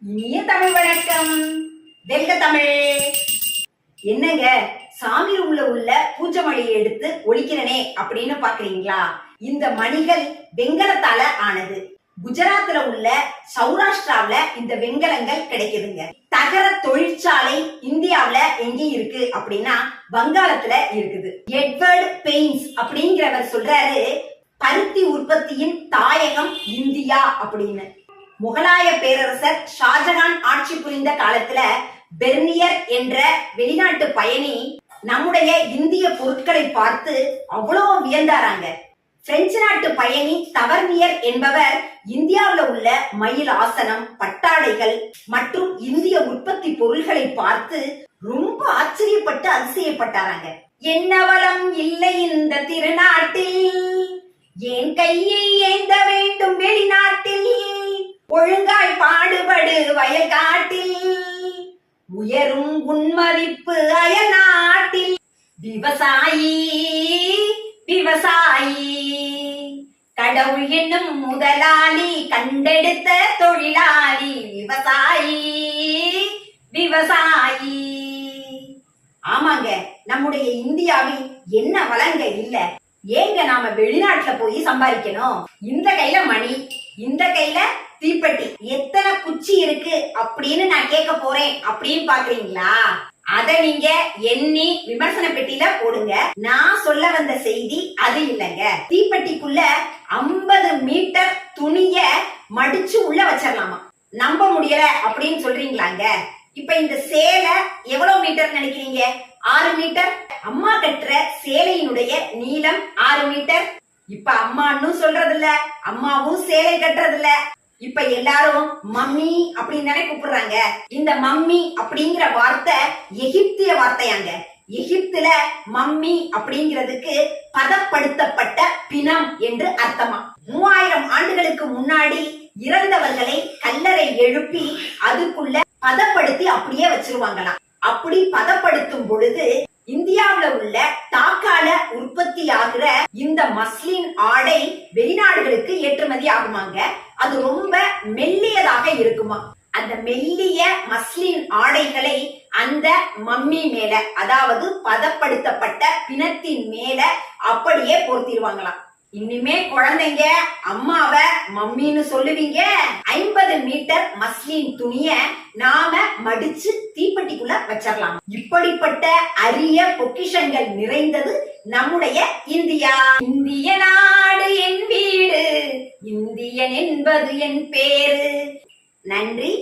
இனிய தமிழ் வணக்கம். வெல்க தமிழ். என்னங்க சாமி ரூம்ல உள்ள பூஜை மணியை எடுத்து ஒழிக்கிறனே அப்படின்னு பாக்குறீங்களா? இந்த மணிகள் வெங்கலத்தால ஆனது. குஜராத்ல உள்ள சௌராஷ்டிராவில இந்த வெங்கலங்கள் கிடைக்குதுங்க. தகர தொழிற்சாலை இந்தியாவில எங்க இருக்கு அப்படின்னா வங்காளத்துல இருக்குது. எட்வர்ட் பெயின்ஸ் அப்படிங்கிறவர் சொல்றாரு, பருத்தி உற்பத்தியின் தாயகம் இந்தியா அப்படின்னு. முகலாய பேரரசர் ஷாஜகான் ஆட்சி புரிந்த காலத்துல பெர்னியர் என்ற வெளிநாட்டு பயணி நம்முடைய இந்திய பொருட்களை பார்த்து அவ்வளவு வியந்தாராங்க. பிரெஞ்சு நாட்டு பயணி தவர்னியர் என்பவர் இந்தியாவில் உள்ள மயில் ஆசனம், பட்டாடைகள் மற்றும் இந்திய உற்பத்தி பொருள்களை பார்த்து ரொம்ப ஆச்சரியப்பட்டு அதிசயப்பட்டாராங்க. என்ன வளம் இல்லை இந்த திருநாட்டில், என் கையை ஏந்த வேண்டும் வெளிநாட்டில், ஒழுங்காய் பாடுபடு வயல் காட்டில், உயரும் உன்மதிப்பு அயல் நாட்டில், விவசாயி விவசாயி கடவுள் என்னும் முதலாளி, கண்டெடுத்த தொழிலாளி, விவசாயி விவசாயி. ஆமாங்க, நம்முடைய இந்தியாவில் என்ன வளங்க இல்ல? ஏங்க நாம வெளிநாட்டுல போய் சம்பாதிக்கணும்? இந்த கையில மணி, இந்த கையில தீப்பெட்டி, எத்தனை குச்சி இருக்கு அப்படின்னு நான் கேட்க போறேன் அப்படின்னு பாக்குறீங்களா? அத நீங்க எண்ணி விமர்சன பெட்டியில போடுங்க. நான் சொல்ல வந்த செய்தி அது இல்லைங்க. தீப்பெட்டிக்குள்ள 50 மீட்டர் துணிய மடிச்சு உள்ள வச்சிடலாமா? நம்ப முடியல அப்படின்னு சொல்றீங்களாங்க? இப்ப இந்த சேலை எவ்வளவு மீட்டர் நினைக்கிறீங்க? 6 மீட்டர். அம்மா கட்டுற சேலையினுடைய நீளம் 6 மீட்டர். இப்ப அம்மான்னு சொல்றது இல்ல, அம்மாவும் சேலை கட்டுறது இல்ல. இப்ப எல்லாரும் மம்மி அப்படின்னு தானே கூப்பிடுறாங்க. இந்த மம்மி அப்படிங்கிற வார்த்தை எகிப்திய வார்த்தையாங்க. எகிப்துல மம்மி அப்படிங்கிறதுக்கு பதப்படுத்தப்பட்ட பிணம் என்று அர்த்தமா. 3000 ஆண்டுகளுக்கு முன்னாடி இறந்தவர்களை கல்லறை எழுப்பி அதுக்குள்ள பதப்படுத்தி அப்படியே வச்சிருவாங்களாம். அப்படி பதப்படுத்தும் பொழுது இந்தியாவுல உள்ள டாக்கால உற்பத்தி ஆகிற இந்த மஸ்லின் ஆடை வெளிநாடுகளுக்கு ஏற்றுமதி ஆகுமாங்க. அது ரொம்ப மெல்லியதாக இருக்குமா. அந்த மெல்லிய மஸ்லின் ஆடைகளை அந்த மம்மி மேல, அதாவது பதப்படுத்தப்பட்ட பிணத்தின் மேல அப்படியே பொருத்திடுவாங்களாம். இனிமே குழந்தைங்க அம்மாவ மம்மின்னு சொல்லுவீங்க. 50 மீட்டர் மஸ்லின் துணிய நாம மடிச்சு தீப்பெட்டிக்குள்ள வச்சிடலாம். இப்படிப்பட்ட அரிய பொக்கிஷங்கள் நிறைந்தது நம்முடைய இந்தியா. இந்திய நாடு என் வீடு, இந்தியன் என்பது என் பேரு. நன்றி.